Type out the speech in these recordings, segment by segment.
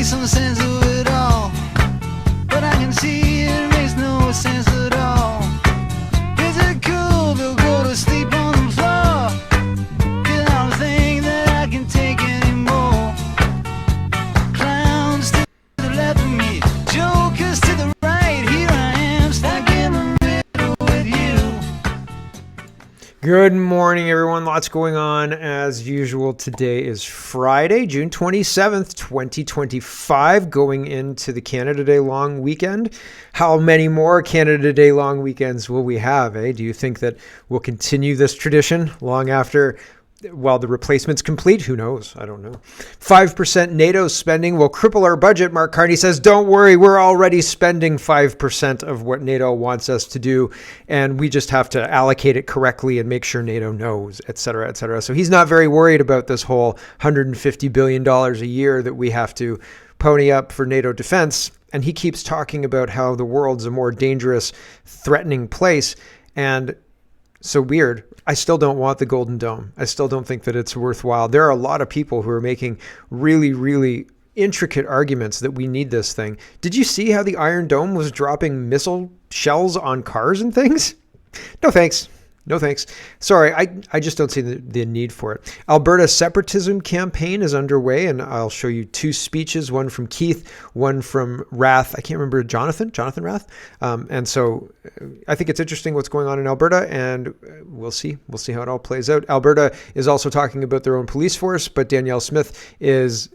make some sense of it all. But I can see it makes no sense at all. Is it cool to go to sleep on the floor? 'Cause I don't think that I can take anymore. Clowns to the left of me, jokers to the right. Here I am, stuck in the middle with you. Good morning, everyone. Lots going on as usual. Today is Friday, June 27th, 2025, going into the Canada Day long weekend. How many more Canada Day long weekends will we have, eh? Do you think that we'll continue this tradition long after, well, the replacement's complete? Who knows? I don't know. 5% NATO spending will cripple our budget. Mark Carney says, don't worry, we're already spending 5% of what NATO wants us to do, and we just have to allocate it correctly and make sure NATO knows, et cetera, et cetera. So he's not very worried about this whole $150 billion a year that we have to pony up for NATO defense. And he keeps talking about how the world's a more dangerous, threatening place. And so weird. I still don't want the Golden Dome. I still don't think that it's worthwhile. There are a lot of people who are making really, really intricate arguments that we need this thing. Did you see how the Iron Dome was dropping missile shells on cars and things? No thanks. No thanks. Sorry, I just don't see the need for it. Alberta separatism campaign is underway, and I'll show you two speeches, one from Keith, one from Rath. I can't remember, Jonathan Rath. And so I think it's interesting what's going on in Alberta, and we'll see. We'll see how it all plays out. Alberta is also talking about their own police force, but Danielle Smith is...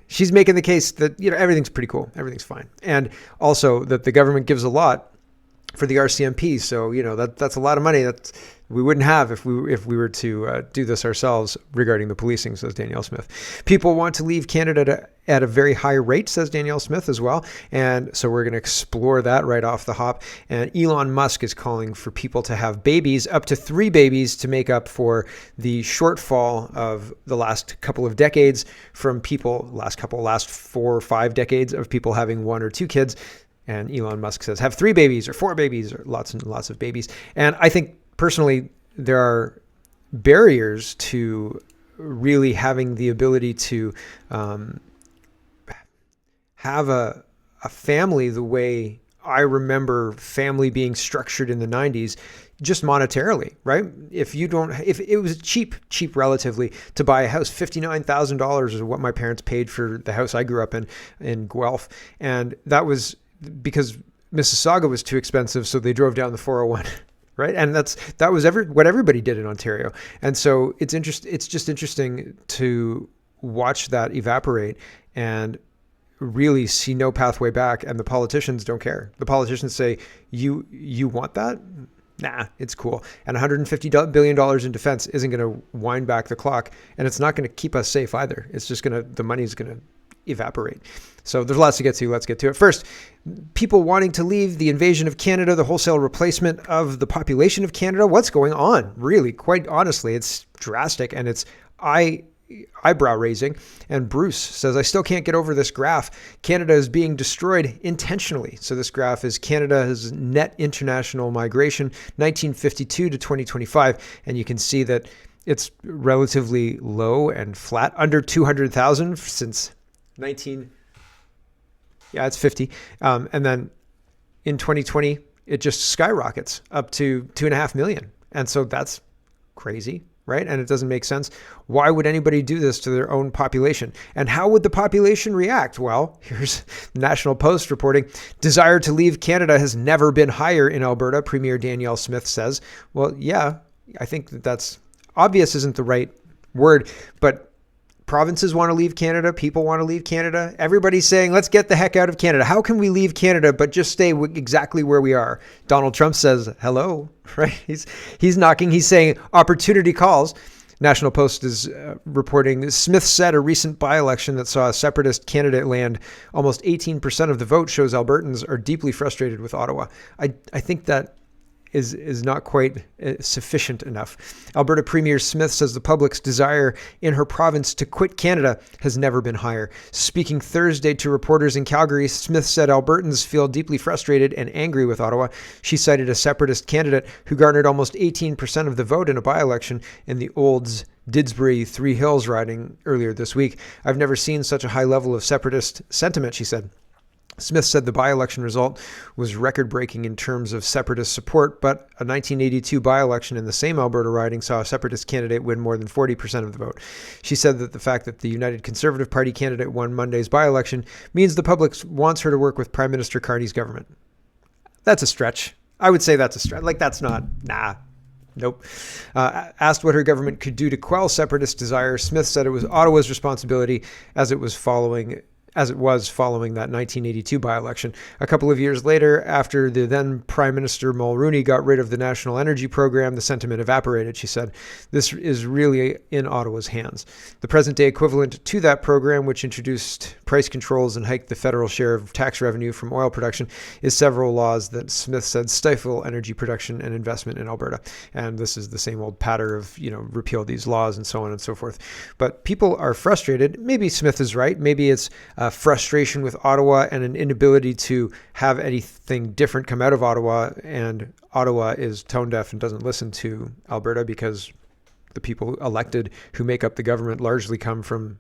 she's making the case that, everything's pretty cool. Everything's fine. And also that the government gives a lot for the RCMP. So, that's a lot of money that we wouldn't have if we were to do this ourselves regarding the policing, says Danielle Smith. People want to leave Canada at a very high rate, says Danielle Smith as well. And so we're going to explore that right off the hop. And Elon Musk is calling for people to have babies, up to 3 babies, to make up for the shortfall of the last couple of decades from people, last 4 or 5 decades of people having 1 or 2 kids. And Elon Musk says, have 3 babies or 4 babies or lots and lots of babies. And I think personally, there are barriers to really having the ability to have a family the way I remember family being structured in the 90s, just monetarily, right? If it was cheap relatively to buy a house, $59,000 is what my parents paid for the house I grew up in Guelph. And that was because Mississauga was too expensive, so they drove down the 401, right? And that was what everybody did in Ontario. And so it's just interesting to watch that evaporate and really see no pathway back. And the politicians don't care. The politicians say, you want that? Nah, it's cool. And $150 billion in defense isn't going to wind back the clock, and it's not going to keep us safe either. It's just the money's going to evaporate. So there's lots to get to. Let's get to it. First, people wanting to leave, the invasion of Canada, the wholesale replacement of the population of Canada. What's going on? Really, quite honestly, it's drastic, and it's eyebrow raising. And Bruce says, I still can't get over this graph. Canada is being destroyed intentionally. So this graph is Canada's net international migration, 1952 to 2025. And you can see that it's relatively low and flat, under 200,000 since it's 50. And then in 2020, it just skyrockets up to 2.5 million. And so that's crazy, right? And it doesn't make sense. Why would anybody do this to their own population? And how would the population react? Well, here's the National Post reporting, desire to leave Canada has never been higher in Alberta, Premier Danielle Smith says. Well, yeah, I think that's obvious isn't the right word, but provinces want to leave Canada. People want to leave Canada. Everybody's saying, let's get the heck out of Canada. How can we leave Canada, but just stay exactly where we are? Donald Trump says, hello, right? He's knocking. He's saying opportunity calls. National Post is reporting Smith said a recent by-election that saw a separatist candidate land almost 18% of the vote shows Albertans are deeply frustrated with Ottawa. I think that is not quite sufficient enough. Alberta Premier Smith says the public's desire in her province to quit Canada has never been higher. Speaking Thursday to reporters in Calgary, Smith said Albertans feel deeply frustrated and angry with Ottawa. She cited a separatist candidate who garnered almost 18% of the vote in a by-election in the Olds Didsbury Three Hills riding earlier this week. I've never seen such a high level of separatist sentiment, she said. Smith said the by-election result was record-breaking in terms of separatist support, but a 1982 by-election in the same Alberta riding saw a separatist candidate win more than 40% of the vote. She said that the fact that the United Conservative Party candidate won Monday's by-election means the public wants her to work with Prime Minister Carney's government. That's a stretch. I would say that's a stretch. Like, that's not, nope. Asked what her government could do to quell separatist desire, Smith said it was Ottawa's responsibility as it was following that 1982 by-election. A couple of years later, after the then Prime Minister Mulroney got rid of the National Energy Program, the sentiment evaporated, she said. This is really in Ottawa's hands. The present-day equivalent to that program, which introduced price controls and hiked the federal share of tax revenue from oil production, is several laws that Smith said stifle energy production and investment in Alberta. And this is the same old patter of, repeal these laws and so on and so forth. But people are frustrated. Maybe Smith is right. Maybe it's frustration with Ottawa and an inability to have anything different come out of Ottawa, and Ottawa is tone deaf and doesn't listen to Alberta because the people elected who make up the government largely come from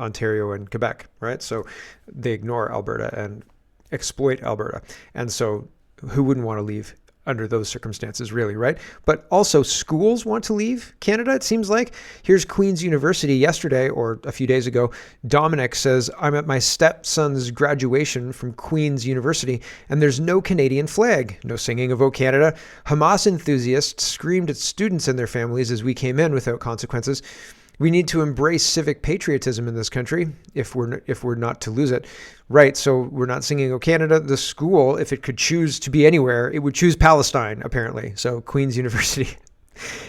Ontario and Quebec, right? So they ignore Alberta and exploit Alberta. And so who wouldn't want to leave under those circumstances, really, right? But also schools want to leave Canada, it seems like. Here's Queen's University yesterday, or a few days ago. Dominic says, I'm at my stepson's graduation from Queen's University, and there's no Canadian flag, no singing of O Canada. Hamas enthusiasts screamed at students and their families as we came in without consequences. We need to embrace civic patriotism in this country if we're not to lose it. Right, so we're not singing O Canada. The school, if it could choose to be anywhere, it would choose Palestine, apparently. So Queen's University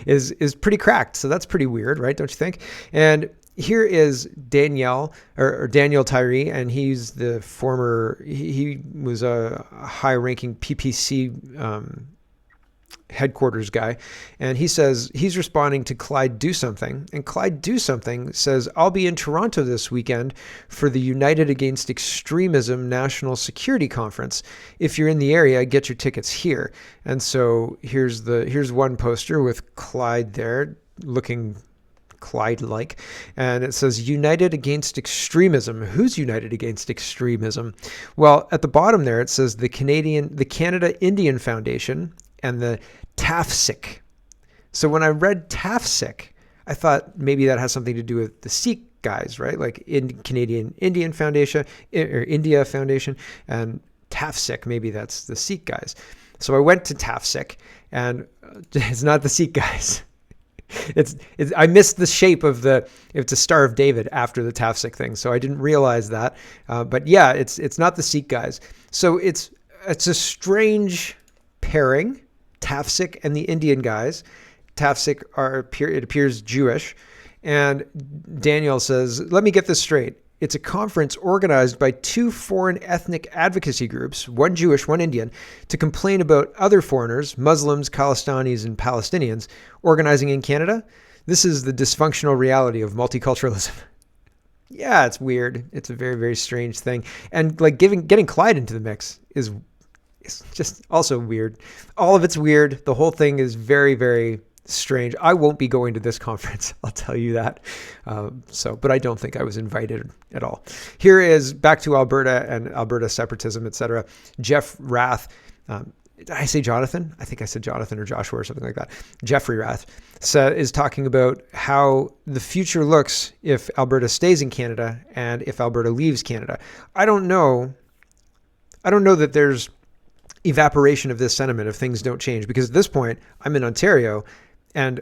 is pretty cracked. So that's pretty weird, right? Don't you think? And here is Daniel Tyree, and he's the former, he was a high-ranking PPC headquarters guy, and he says he's responding to Clyde Do Something, and Clyde Do Something says, I'll be in Toronto this weekend for the United Against Extremism National Security Conference. If you're in the area, get your tickets here. And so here's one poster with Clyde there looking Clyde-like, and it says United Against Extremism. Who's united against extremism? Well, at the bottom there it says the Canada Indian Foundation and the TAFSIC. So when I read TAFSIC, I thought maybe that has something to do with the Sikh guys, right? Like in Canadian Indian Foundation or India Foundation, and TAFSIC, maybe that's the Sikh guys. So I went to TAFSIC, and it's not the Sikh guys. I missed the shape of it's a Star of David after the TAFSIC thing, so I didn't realize that. But yeah, it's not the Sikh guys. So it's a strange pairing. TAFSIC and the Indian guys. TAFSIC it appears Jewish. And Daniel says, let me get this straight. It's a conference organized by two foreign ethnic advocacy groups, one Jewish, one Indian, to complain about other foreigners, Muslims, Khalistanis, and Palestinians, organizing in Canada. This is the dysfunctional reality of multiculturalism. Yeah, it's weird. It's a very, very strange thing. And like getting Clyde into the mix is just also weird. All of it's weird. The whole thing is very, very strange. I won't be going to this conference, I'll tell you that. But I don't think I was invited at all. Here is back to Alberta and Alberta separatism, etc. Jeff Rath. Did I say Jonathan? I think I said Jonathan or Joshua or something like that. Jeffrey Rath is talking about how the future looks if Alberta stays in Canada and if Alberta leaves Canada. I don't know that there's evaporation of this sentiment if things don't change, because at this point I'm in Ontario and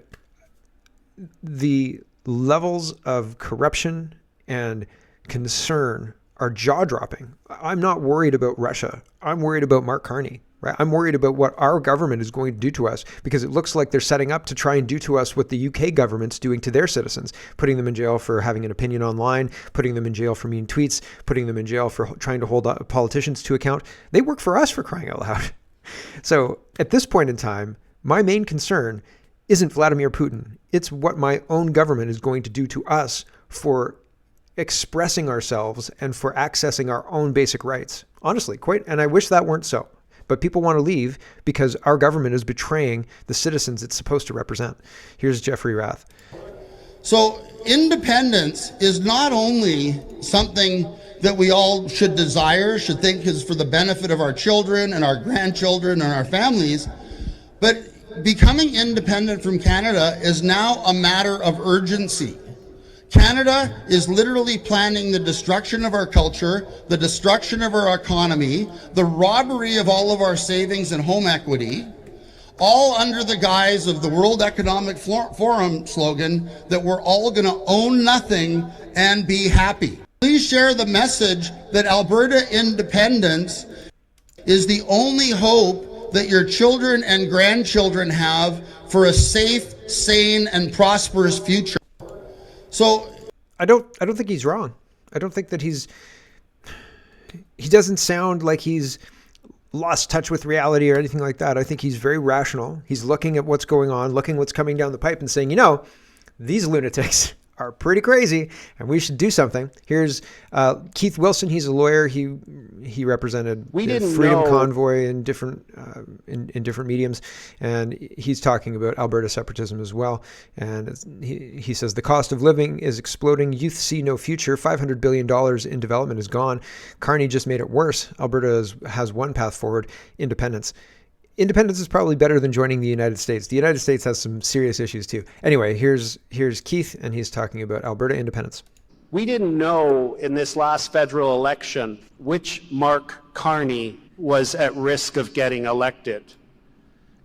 the levels of corruption and concern are jaw-dropping. I'm not worried about Russia. I'm worried about Mark Carney, right? I'm worried about what our government is going to do to us, because it looks like they're setting up to try and do to us what the UK government's doing to their citizens, putting them in jail for having an opinion online, putting them in jail for mean tweets, putting them in jail for trying to hold politicians to account. They work for us, for crying out loud. So at this point in time, my main concern isn't Vladimir Putin. It's what my own government is going to do to us for expressing ourselves and for accessing our own basic rights. Honestly, and I wish that weren't so. But people want to leave because our government is betraying the citizens it's supposed to represent. Here's Jeffrey Rath. So independence is not only something that we all should desire, should think is for the benefit of our children and our grandchildren and our families, but becoming independent from Canada is now a matter of urgency. Canada is literally planning the destruction of our culture, the destruction of our economy, the robbery of all of our savings and home equity, all under the guise of the World Economic Forum slogan that we're all going to own nothing and be happy. Please share the message that Alberta independence is the only hope that your children and grandchildren have for a safe, sane, and prosperous future. So I don't think he's wrong. I don't think that he doesn't sound like he's lost touch with reality or anything like that. I think he's very rational. He's looking at what's going on, looking what's coming down the pipe and saying, these lunatics are pretty crazy and we should do something. Here's Keith Wilson. He's a lawyer. He represented the Freedom Convoy in different in different mediums, and he's talking about Alberta separatism as well. And he says the cost of living is exploding. Youth see no future. $500 billion in development is gone. Carney just made it worse. Alberta has one path forward: independence. Independence is probably better than joining the United States. The United States has some serious issues too. Anyway, here's Keith, and he's talking about Alberta independence. We didn't know in this last federal election which Mark Carney was at risk of getting elected.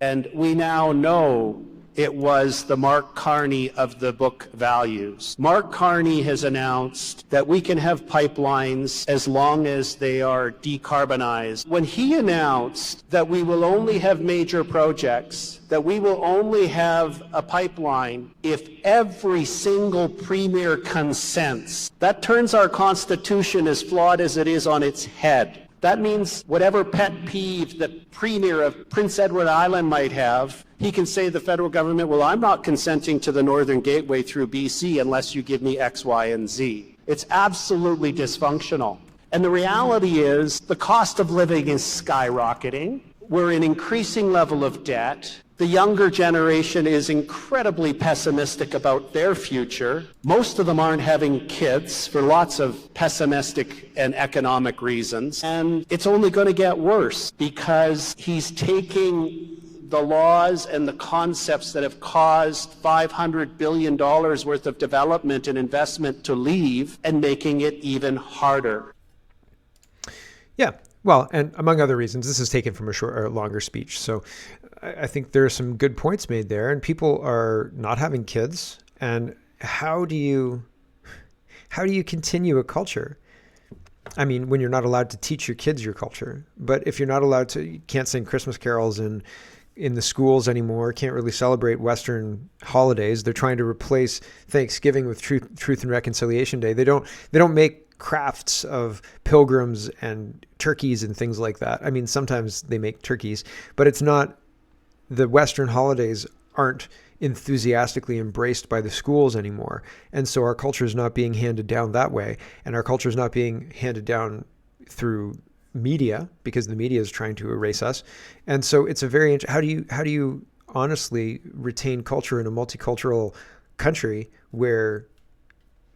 And we now know it was the Mark Carney of the book values. Mark Carney has announced that we can have pipelines as long as they are decarbonized. When he announced that we will only have major projects, that we will only have a pipeline if every single premier consents, that turns our Constitution, as flawed as it is, on its head. That means whatever pet peeve the Premier of Prince Edward Island might have, he can say to the federal government, well, I'm not consenting to the Northern Gateway through BC unless you give me X, Y, and Z. It's absolutely dysfunctional. And the reality is the cost of living is skyrocketing. We're in increasing level of debt. The younger generation is incredibly pessimistic about their future. Most of them aren't having kids for lots of pessimistic and economic reasons. And it's only going to get worse because he's taking the laws and the concepts that have caused $500 billion worth of development and investment to leave and making it even harder. Yeah. Well, and among other reasons, this is taken from a longer speech. So I think there are some good points made there, and people are not having kids. And how do you continue a culture? I mean, when you're not allowed to teach your kids your culture, but if you're not allowed to, you can't sing Christmas carols in the schools anymore, can't really celebrate Western holidays. They're trying to replace Thanksgiving with Truth and Reconciliation Day. They don't make crafts of pilgrims and turkeys and things like that. I mean, sometimes they make turkeys, but it's not, the Western holidays aren't enthusiastically embraced by the schools anymore. And so our culture is not being handed down that way. And our culture is not being handed down through media because the media is trying to erase us. And so it's a very, how do you honestly retain culture in a multicultural country where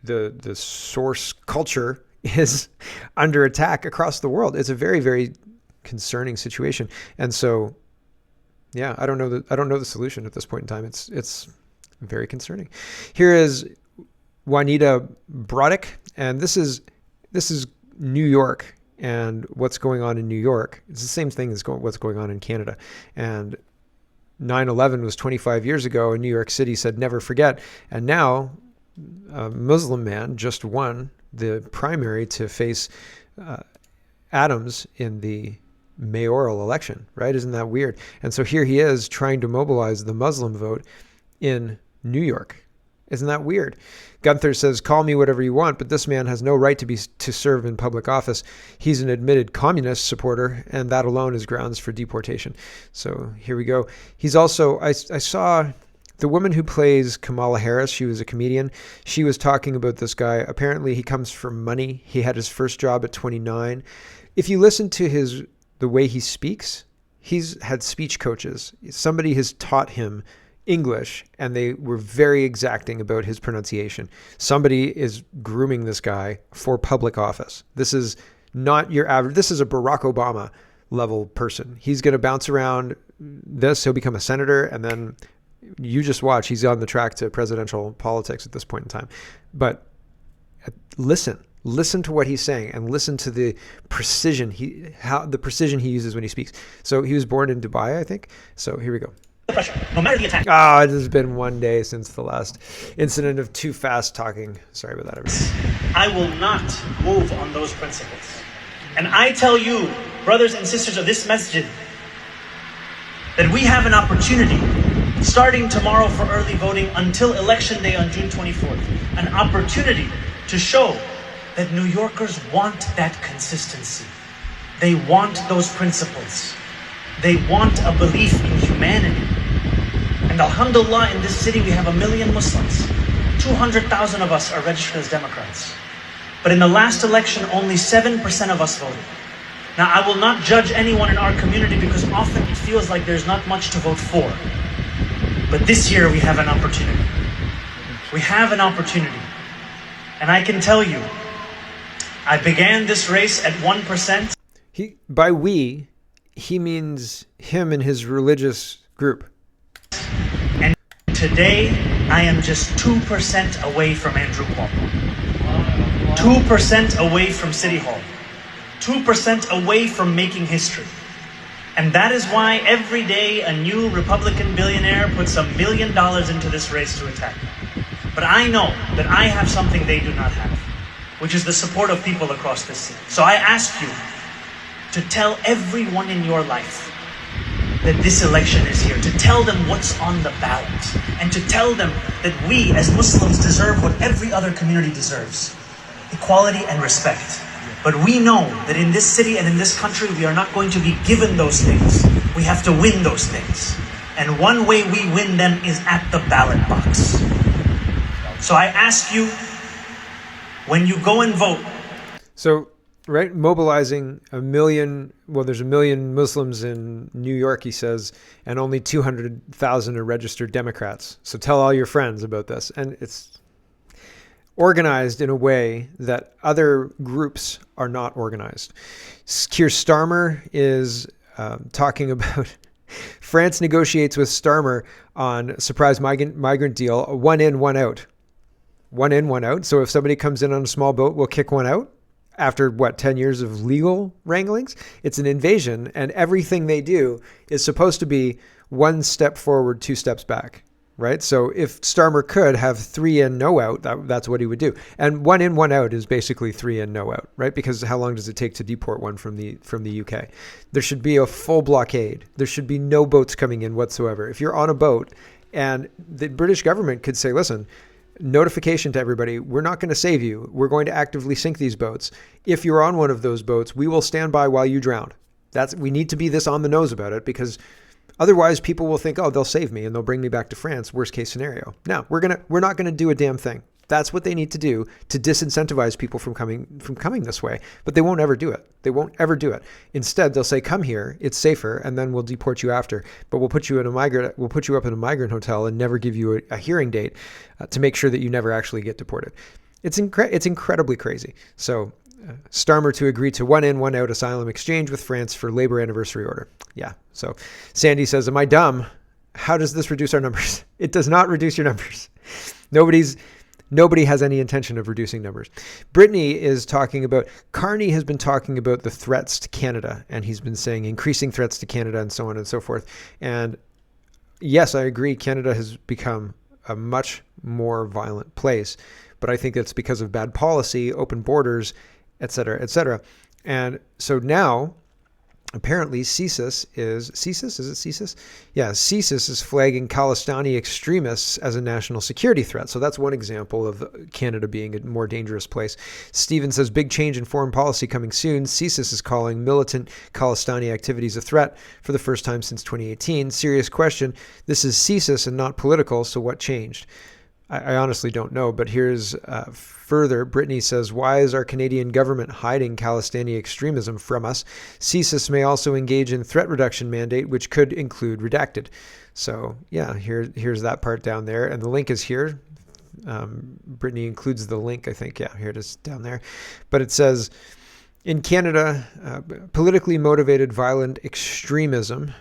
the source culture is under attack across the world? It's a very, very concerning situation. And so, yeah, I don't know the solution at this point in time. It's very concerning. Here is Juanita Broddick, and this is New York and what's going on in New York. It's the same thing as what's going on in Canada. And 9/11 was 25 years ago, and New York City said never forget. And now a Muslim man just won the primary to face Adams in the mayoral election, right? Isn't that weird? And so here he is trying to mobilize the Muslim vote in New York. Isn't that weird? Gunther says, call me whatever you want, but this man has no right to serve in public office. He's an admitted communist supporter, and that alone is grounds for deportation. So here we go. He's also, I saw the woman who plays Kamala Harris. She was a comedian. She was talking about this guy. Apparently he comes from money. He had his first job at 29. If you listen to the way he speaks, he's had speech coaches. Somebody has taught him English, and they were very exacting about his pronunciation. Somebody is grooming this guy for public office. This is not your average. This is a Barack Obama level person. He's going to bounce around this. He'll become a senator, and then you just watch. He's on the track to presidential politics at this point in time. But listen to what he's saying, and listen to the precision he uses when he speaks. So he was born in Dubai, I think. So here we go. No matter the attack. It has been one day since the last incident of too fast talking. Sorry about that, everybody. I will not move on those principles. And I tell you, brothers and sisters of this masjid, that we have an opportunity, starting tomorrow for early voting until election day on June 24th, an opportunity to show that New Yorkers want that consistency. They want those principles. They want a belief in humanity. And alhamdulillah, in this city we have 1 million Muslims. 200,000 of us are registered as Democrats. But in the last election, only 7% of us voted. Now, I will not judge anyone in our community because often it feels like there's not much to vote for. But this year we have an opportunity. We have an opportunity. And I can tell you, I began this race at 1%. By we, he means him and his religious group. And today, I am just 2% away from Andrew Cuomo. 2% away from City Hall. 2% away from making history. And that is why every day a new Republican billionaire puts $1 million into this race to attack me. But I know that I have something they do not have, which is the support of people across this city. So I ask you to tell everyone in your life that this election is here, to tell them what's on the ballot, and to tell them that we as Muslims deserve what every other community deserves, equality and respect. But we know that in this city and in this country, we are not going to be given those things. We have to win those things. And one way we win them is at the ballot box. So I ask you, when you go and vote. So, right, mobilizing 1 million, well, there's 1 million Muslims in New York, he says, and only 200,000 are registered Democrats. So tell all your friends about this. And it's organized in a way that other groups are not organized. Keir Starmer is talking about France negotiates with Starmer on surprise migrant deal, 1 in, 1 out. 1 in, 1 out. So if somebody comes in on a small boat, we'll kick one out. After 10 years of legal wranglings, it's an invasion, and everything they do is supposed to be 1 step forward, 2 steps back, right? So if Starmer could have 3 in, no out, that's what he would do. And 1 in, 1 out is basically 3 in, no out, right? Because how long does it take to deport one from the UK? There should be a full blockade. There should be no boats coming in whatsoever. If you're on a boat, and the British government could say, listen, notification to everybody, we're not going to save you. We're going to actively sink these boats. If you're on one of those boats, we will stand by while you drown. We need to be this on the nose about it, because otherwise people will think, oh, they'll save me and they'll bring me back to France. Worst case scenario. No, we're not going to do a damn thing. That's what they need to do to disincentivize people from coming this way. But they won't ever do it. They won't ever do it. Instead, they'll say, come here, it's safer, and then we'll deport you after. But we'll put you up in a migrant hotel and never give you a hearing date to make sure that you never actually get deported. It's incredibly crazy. So Starmer to agree to 1 in, 1 out asylum exchange with France for Labour anniversary order. Yeah. So Sandy says, am I dumb? How does this reduce our numbers? It does not reduce your numbers. Nobody has any intention of reducing numbers. Brittany is talking about, Carney has been talking about the threats to Canada, and he's been saying increasing threats to Canada and so on and so forth. And yes, I agree, Canada has become a much more violent place, but I think that's because of bad policy, open borders, et cetera, et cetera. And so now apparently CSIS is, Yeah, CSIS is flagging Khalistani extremists as a national security threat. So that's one example of Canada being a more dangerous place. Stephen says, big change in foreign policy coming soon. CSIS is calling militant Khalistani activities a threat for the first time since 2018. Serious question. This is CSIS and not political, so what changed? I honestly don't know, but here's further. Brittany says, why is our Canadian government hiding Khalistani extremism from us? CSIS may also engage in threat reduction mandate, which could include redacted. So yeah, here's that part down there. And the link is here. Brittany includes the link, I think. Yeah, here it is down there. But it says, in Canada, politically motivated violent extremism,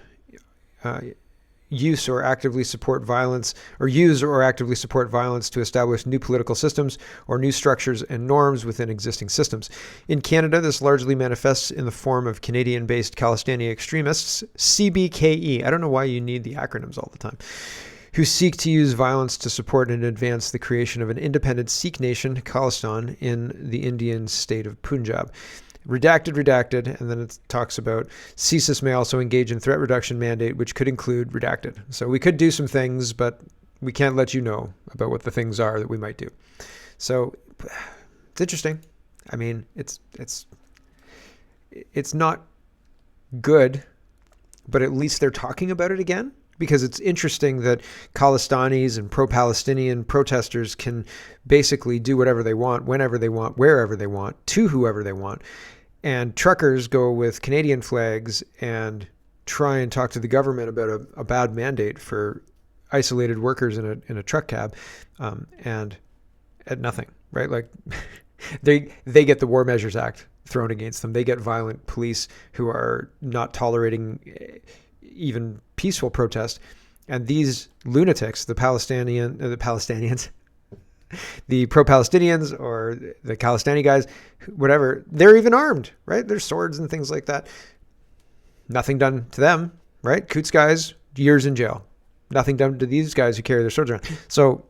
use or actively support violence to establish new political systems or new structures and norms within existing systems. In Canada, this largely manifests in the form of Canadian-based Khalistani extremists, CBKE. I don't know why you need the acronyms all the time, who seek to use violence to support and advance the creation of an independent Sikh nation, Khalistan, in the Indian state of Punjab. Redacted, and then it talks about CSIS may also engage in threat reduction mandate, which could include redacted. So we could do some things, but we can't let you know about what the things are that we might do. So it's interesting. I mean, it's not good, but at least they're talking about it again, because it's interesting that Khalistanis and pro-Palestinian protesters can basically do whatever they want, whenever they want, wherever they want, to whoever they want. And truckers go with Canadian flags and try and talk to the government about a bad mandate for isolated workers in a truck cab, and at nothing, right? Like they get the War Measures Act thrown against them. They get violent police who are not tolerating even peaceful protest. And these lunatics, the Palestinians, the pro-Palestinians or the Khalistani guys, whatever, they're even armed, right? There's swords and things like that. Nothing done to them, right? Coots guys, years in jail. Nothing done to these guys who carry their swords around. So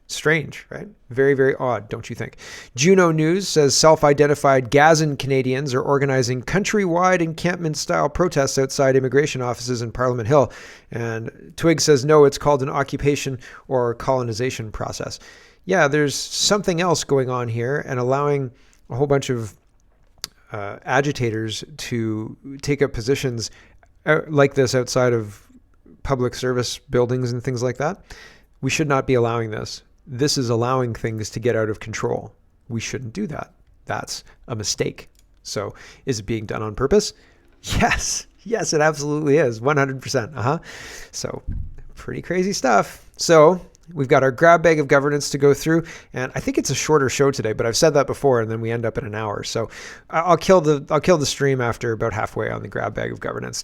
strange, right? Very, very odd, don't you think? Juno News says self-identified Gazan Canadians are organizing countrywide encampment-style protests outside immigration offices in Parliament Hill. And Twig says, no, it's called an occupation or colonization process. Yeah, there's something else going on here, and allowing a whole bunch of agitators to take up positions like this outside of public service buildings and things like that. We should not be allowing this. This is allowing things to get out of control. We shouldn't do that. That's a mistake. So is it being done on purpose? Yes. Yes, it absolutely is. 100%. So pretty crazy stuff. So we've got our grab bag of governance to go through, and I think it's a shorter show today, but I've said that before, and then we end up in an hour. So I'll kill the stream after about halfway on the grab bag of governance,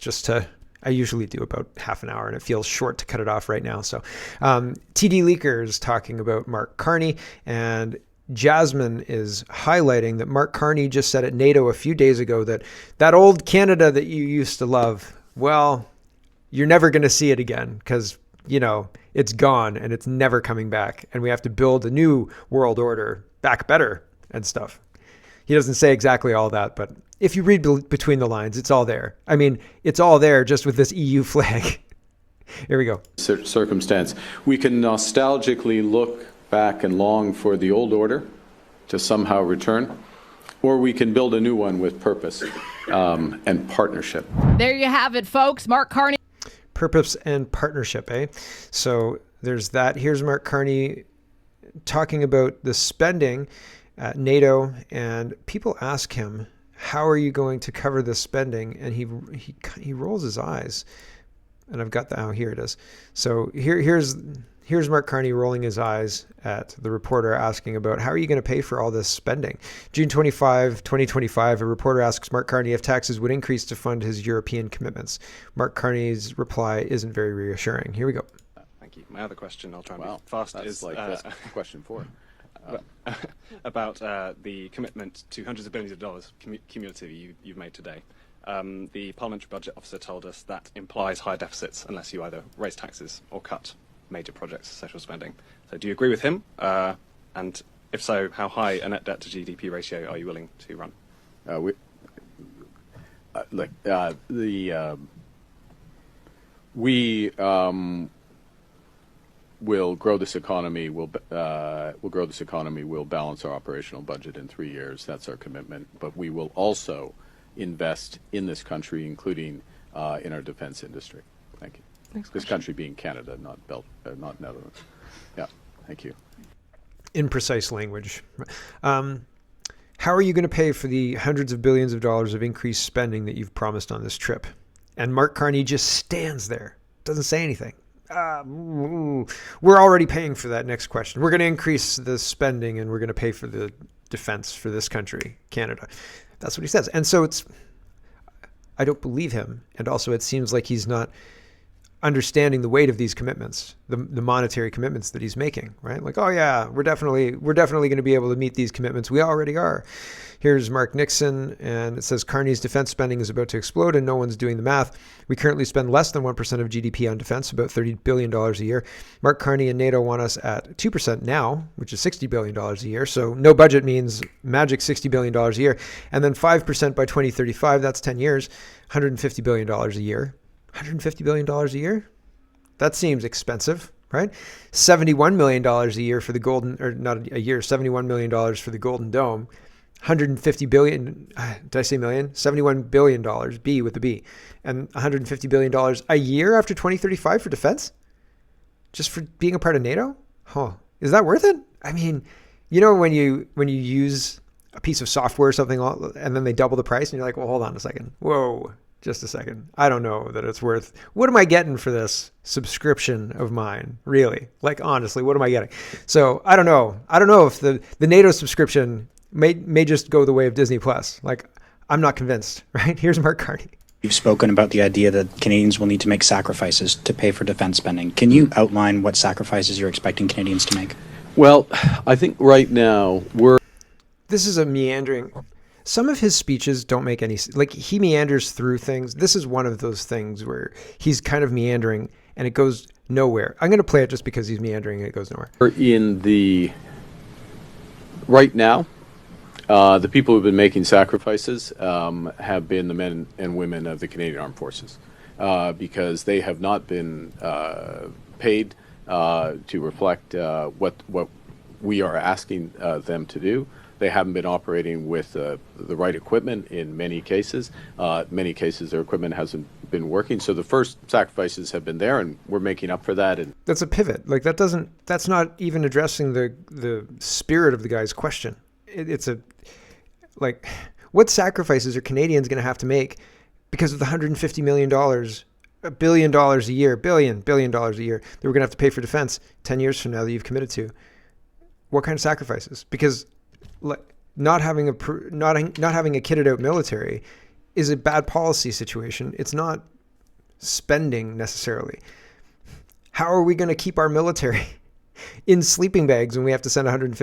I usually do about half an hour, and it feels short to cut it off right now. So TD Leaker is talking about Mark Carney, and Jasmine is highlighting that Mark Carney just said at NATO a few days ago that old Canada that you used to love, well, you're never going to see it again, because, it's gone and it's never coming back. And we have to build a new world order back better and stuff. He doesn't say exactly all that, but if you read between the lines, it's all there. I mean, it's all there just with this EU flag. Here we go. Circumstance. We can nostalgically look back and long for the old order to somehow return, or we can build a new one with purpose and partnership. There you have it, folks. Mark Carney. Purpose and partnership, eh? So there's that. Here's Mark Carney talking about the spending at NATO, and people ask him, how are you going to cover this spending? And he rolls his eyes, and I've got the, here it is. So here's Mark Carney rolling his eyes at the reporter asking about, how are you going to pay for all this spending? June 25, 2025, a reporter asks Mark Carney if taxes would increase to fund his European commitments. Mark Carney's reply isn't very reassuring. Here we go. Thank you. My other question, I'll try and be fast, is that's question 4. About the commitment to hundreds of billions of dollars cumulatively you've made today. The Parliamentary Budget Officer told us that implies higher deficits unless you either raise taxes or cut major projects, social spending. So do you agree with him? And if so, how high a net debt to GDP ratio are you willing to run? We will grow this economy. We'll grow this economy. We'll balance our operational budget in 3 years. That's our commitment. But we will also invest in this country, including in our defense industry. Thank you. This country being Canada, not Netherlands. Yeah. Thank you. In precise language. How are you going to pay for the hundreds of billions of dollars of increased spending that you've promised on this trip? And Mark Carney just stands there, doesn't say anything. We're already paying for that next question. We're going to increase the spending and we're going to pay for the defense for this country, Canada. That's what he says. And so I don't believe him. And also it seems like he's not understanding the weight of these commitments, the monetary commitments that he's making, right? Like, oh yeah, we're definitely going to be able to meet these commitments. We already are. Here's Mark Nixon, and it says Carney's defense spending is about to explode and no one's doing the math. We currently spend less than 1% of GDP on defense, about $30 billion a year. Mark Carney and NATO want us at 2% now, which is $60 billion a year. So no budget means magic $60 billion a year. And then 5% by 2035, that's 10 years, $150 billion a year. $150 billion a year? That seems expensive, right? $71 million a year for the Golden, or not a year, $71 million for the Golden Dome. $150 billion, did I say million? $71 billion, B with the B. And $150 billion a year after 2035 for defense? Just for being a part of NATO? Huh. Is that worth it? I mean, you know, when you use a piece of software or something and then they double the price and you're like, well, hold on a second. Whoa. Just a second. I don't know that it's worth. What am I getting for this subscription of mine? Really? Like, honestly, what am I getting? So I don't know. I don't know if the NATO subscription may just go the way of Disney Plus. Like, I'm not convinced, right? Here's Mark Carney. You've spoken about the idea that Canadians will need to make sacrifices to pay for defense spending. Can you outline what sacrifices you're expecting Canadians to make? Well, I think right now This is a meandering. Some of his speeches don't make any, like, he meanders through things. This is one of those things where he's kind of meandering and it goes nowhere. I'm going to play it just because he's meandering and it goes nowhere. Right now, the people who've been making sacrifices have been the men and women of the Canadian Armed Forces because they have not been paid to reflect what we are asking them to do. They haven't been operating with the right equipment in many cases. Many cases, their equipment hasn't been working. So the first sacrifices have been there, and we're making up for that. And that's a pivot. Like, that's not even addressing the spirit of the guy's question. It's like, what sacrifices are Canadians going to have to make because of the $150 million, $1 billion a year, billion dollars a year that we're going to have to pay for defense 10 years from now that you've committed to? What kind of sacrifices? Because not having a kitted out military is a bad policy situation. It's not spending necessarily. How are we going to keep our military in sleeping bags when we have to send $150